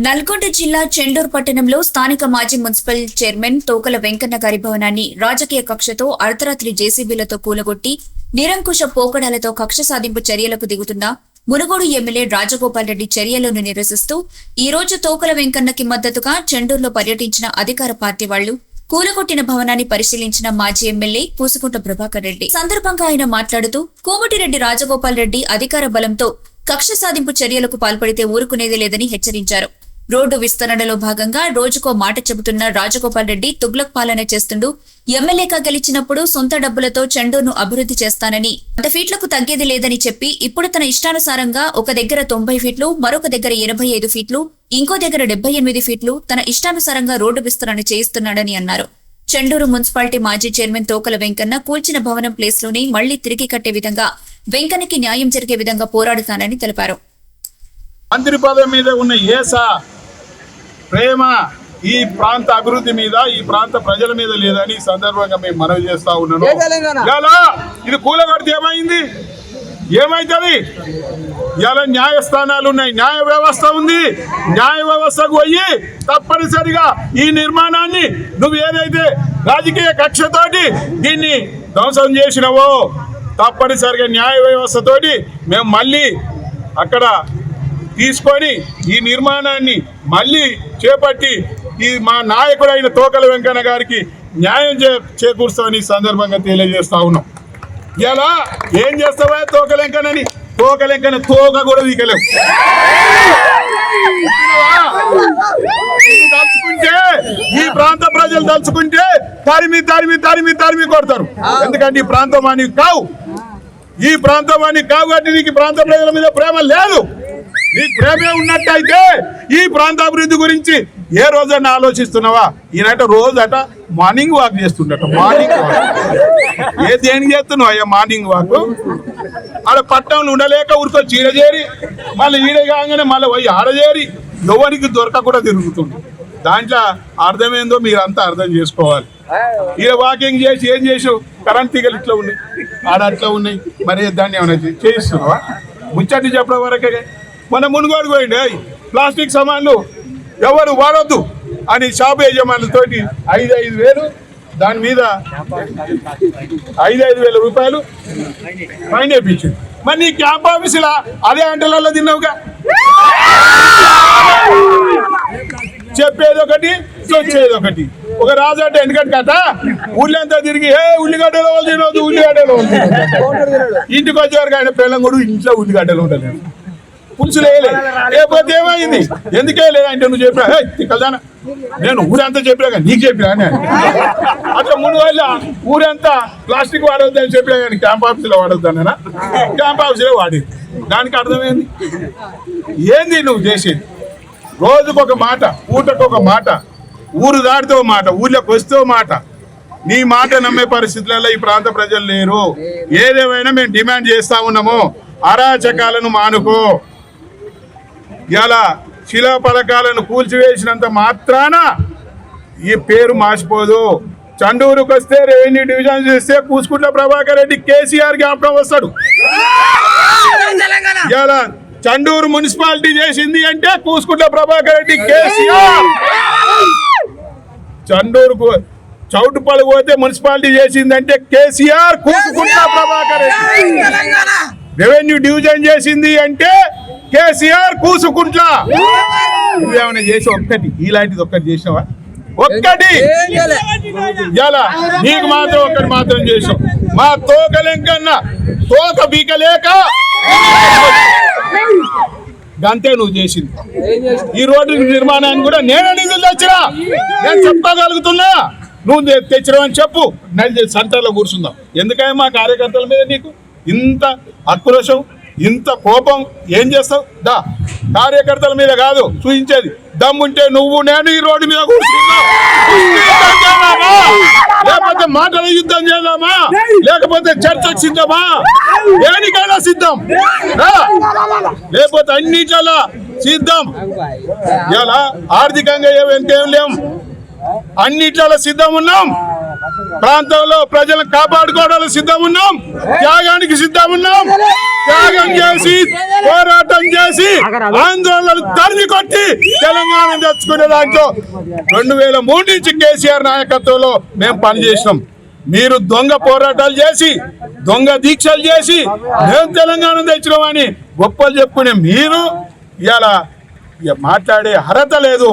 నల్గొండ జిల్లా చెండూరు పట్టణంలో స్థానిక మాజీ మున్సిపల్ చైర్మన్ తోకల వెంకన్న గారి భవనాన్ని రాజకీయ కక్షతో అర్ధరాత్రి జేసీబీలతో కూలగొట్టి నిరంకుశ పోకడాలతో కక్ష సాధింపు చర్యలకు దిగుతున్న మునుగోడు ఎమ్మెల్యే రాజగోపాల్ రెడ్డి చర్యలను నిరసిస్తూ ఈ రోజు తోకల వెంకన్నకి మద్దతుగా చెండూరులో పర్యటించిన అధికార పార్టీ వాళ్లు కూలగొట్టిన భవనాన్ని పరిశీలించిన మాజీ ఎమ్మెల్యే పూసుకుంట ప్రభాకర్ రెడ్డి సందర్భంగా ఆయన మాట్లాడుతూ కోమటిరెడ్డి రాజగోపాల్ రెడ్డి అధికార బలంతో కక్ష సాధింపు చర్యలకు పాల్పడితే ఊరుకునేది లేదని హెచ్చరించారు. రోడ్డు విస్తరణలో భాగంగా రోజుకో మాట చెబుతున్న రాజగోపాల్ రెడ్డి తుగ్లక్ పాలన చేస్తుంటూ ఎమ్మెల్యేగా గెలిచినప్పుడు సొంత డబ్బులతో చెండూరును అభివృద్ధి చేస్తానని 100 ఫీట్లకు తగ్గేది లేదని చెప్పి ఇప్పుడు తన ఇష్టానుసారంగా ఒక దగ్గర 90 ఫీట్లు మరొక దగ్గర 85 ఫీట్లు ఇంకో దగ్గర 78 ఫీట్లు తన ఇష్టానుసారంగా రోడ్డు విస్తరణ చేయిస్తున్నాడని అన్నారు. చెండూరు మున్సిపాలిటీ మాజీ చైర్మన్ తోకల వెంకన్న కూల్చిన భవనం ప్లేస్లోనే మళ్లీ తిరిగి కట్టే విధంగా వెంకన్నకి న్యాయం జరిగే విధంగా పోరాడుతానని తెలిపారు. మంత్రి పదవి మీద ఉన్న ప్రేమ ఈ ప్రాంత అభివృద్ధి మీద ఈ ప్రాంత ప్రజల మీద లేదని ఈ సందర్భంగా మేము మనవి చేస్తా ఉన్నాను. ఇది కూలగొడితే ఏమైతుంది? ఇలా న్యాయస్థానాలు ఉన్నాయి, న్యాయ వ్యవస్థ ఉంది. న్యాయ వ్యవస్థకు పోయి తప్పనిసరిగా ఈ నిర్మాణాన్ని నువ్వు ఏదైతే రాజకీయ కక్షతోటి దీన్ని ధ్వంసం చేసినవో తప్పనిసరిగా న్యాయ వ్యవస్థతోటి మేము మళ్ళీ అక్కడ తీసుకొని ఈ నిర్మాణాన్ని మళ్ళీ చేపట్టి ఈ మా నాయకుడైన తోకల వెంకన్న గారికి న్యాయం చేకూరుస్తామని సందర్భంగా తెలియజేస్తా ఉన్నాం. ఇలా ఏం చేస్తావా తోకలెంకనని? తోకలెంకన తోక కూడా వీకలేవు. తలుచుకుంటే ఈ ప్రాంత ప్రజలు తలుచుకుంటే తరిమి తరిమి తరిమి తరిమి కొడతారు. ఎందుకంటే ఈ ప్రాంతం వానికి కావు, ఈ ప్రాంతం వానికి కావు కాబట్టి నీకు ప్రాంత ప్రజల మీద ప్రేమ లేదు. నీకు ప్రేమే ఉన్నట్టయితే ఈ ప్రాంత అభివృద్ధి గురించి ఏ రోజైనా ఆలోచిస్తున్నావా? ఈయనట రోజట మార్నింగ్ వాక్ చేస్తుండట. మార్నింగ్ వాక్ దేనికి చేస్తున్నావు అయ్యా? మార్నింగ్ వాక్ ఆడ పట్టణంలో ఉండలేక ఊరికో చీర చేరి మళ్ళీ ఈడ కాగానే మళ్ళీ పోయి ఆడచేరి ఎవరికి దొరకకుండా తిరుగుతుంది. దాంట్లో అర్థమేందో మీరంతా అర్థం చేసుకోవాలి. ఈడ వాకింగ్ చేసి ఏం చేసావు? కరెంట్ తీగలు ఇట్లా ఉన్నాయి, ఆడ అట్లా ఉన్నాయి. మరి దాన్ని ఏమైనా చేయిస్తున్నావా? ముచ్చటి చెప్పడం వరకే. మన మునుగోడు పోయింది ప్లాస్టిక్ సామాన్లు ఎవరు వాడొద్దు అని షాపు యజమానులతోటి 5,000 దాని మీద 5,000 రూపాయలు ఫైన్ వేయించింది. మరి నీ క్యాంప్ ఆఫీసులా అదే అంటలలో తిన్నావుగా. చెప్పేది ఒకటి వచ్చేది ఒకటి. ఒక రాజు అంటే ఎందుకంటే కట ఊళ్ళంతా తిరిగి ఉల్లిగడ్డలో తినవద్దు, ఉల్లిగడ్డలో ఇంటికి వచ్చేవారు ఆయన పిల్లం కూడా ఇంట్లో ఉల్లిగడ్డలు ఉండలేదు, పులుసులు వేయలేదు. లేకపోతే ఏమైంది? ఎందుకే లేదంటే నువ్వు చెప్పినా తిక్కదానా నేను ఊరంతా చెప్పినా కానీ నీకు చెప్పినా అట్లా ముందు వల్ల ఊరంతా ప్లాస్టిక్ వాడొద్దని చెప్పినా కానీ క్యాంప్ ఆఫీసులో వాడొద్దన్నా క్యాంప్ ఆఫీసులో వాడేది. దానికి అర్థమైంది ఏంది నువ్వు చేసేది? రోజుకొక మాట, పూటకొక మాట, ఊరు దాటితో మాట, ఊళ్ళోకి వస్తే మాట. నీ మాట నమ్మే పరిస్థితులలో ఈ ప్రాంత ప్రజలు లేరు. ఏదేమైనా మేము డిమాండ్ చేస్తా ఉన్నాము, అరాచకాలను మానుకో. ఇలా శిలా పథకాలను కూల్చివేసినంత మాత్రాన ఈ పేరు మార్చిపోదు. చండూరుకు వస్తే రెవెన్యూ డివిజన్ చేస్తే పూసుకుంట్ల ప్రభాకర్ రెడ్డి కేసీఆర్ జ్ఞాపకం వస్తాడు. ఇలా చండూరు మున్సిపాలిటీ చేసింది అంటే పూసుకుంట్ల ప్రభాకర్ రెడ్డి కేసీఆర్. చండూరుకు చౌటుపల్లి పోతే మున్సిపాలిటీ చేసిందంటే కేసీఆర్ పూసుకుంట్ల ప్రభాకర్ రెడ్డి. రెవెన్యూ డివిజన్ చేసింది అంటే కేసీఆర్ కూసుకుంట్ల. నువ్వేమైనా చేసి ఒక్కటి ఇలాంటిది ఒక్కటి చేసినావా? ఒక్కటి ఇలా నీకు మాత్రం ఒక్కటి మాత్రం చేసావు. మా తోకలెంకన్నా తోక బీకలేక గంతే నువ్వు చేసింది. ఈ రోడ్డు నిర్మాణాన్ని కూడా నేనే నిధులు తెచ్చినా, నేను చెప్పగలుగుతున్నా. నువ్వు తెచ్చినావని చెప్పు, నేను సెంటర్లో కూర్చుందాం. ఎందుకని మా కార్యకర్తల మీద నీకు ఇంత ఆక్రోశం, ఇంత కోపం? ఏం చేస్తావు? దా కార్యకర్తల మీద కాదు చూపించేది. దమ్ముంటే నువ్వు నేను ఈ రోడ్డు మీద కూర్చున్నా, లేకపోతే మాటల యుద్ధం చేద్దామా, లేకపోతే చర్చకు సిద్ధమా? దేనికైనా సిద్ధం, లేకపోతే అన్నిట్లా సిద్ధం. ఇలా ఆర్థికంగా వెనకేం లేం, అన్నిట్లలో సిద్ధం ఉన్నాం. ప్రాంతంలో ప్రజలను కాపాడుకోవడానికి సిద్ధం ఉన్నాం, త్యాగానికి సిద్ధం ఉన్నాం. త్యాగం చేసి పోరాటం చేసి ఆందోళనలు తరిమి కొట్టి తెలంగాణ తెచ్చుకునే దాంట్లో 2003 నుంచి కేసీఆర్ నాయకత్వంలో మేము పనిచేసినాం. మీరు దొంగ పోరాటాలు చేసి దొంగ దీక్షలు చేసి మేము తెలంగాణ తెచ్చినామని గొప్పలు చెప్పుకునే మీరు ఇలా మాట్లాడే అర్హత లేదు.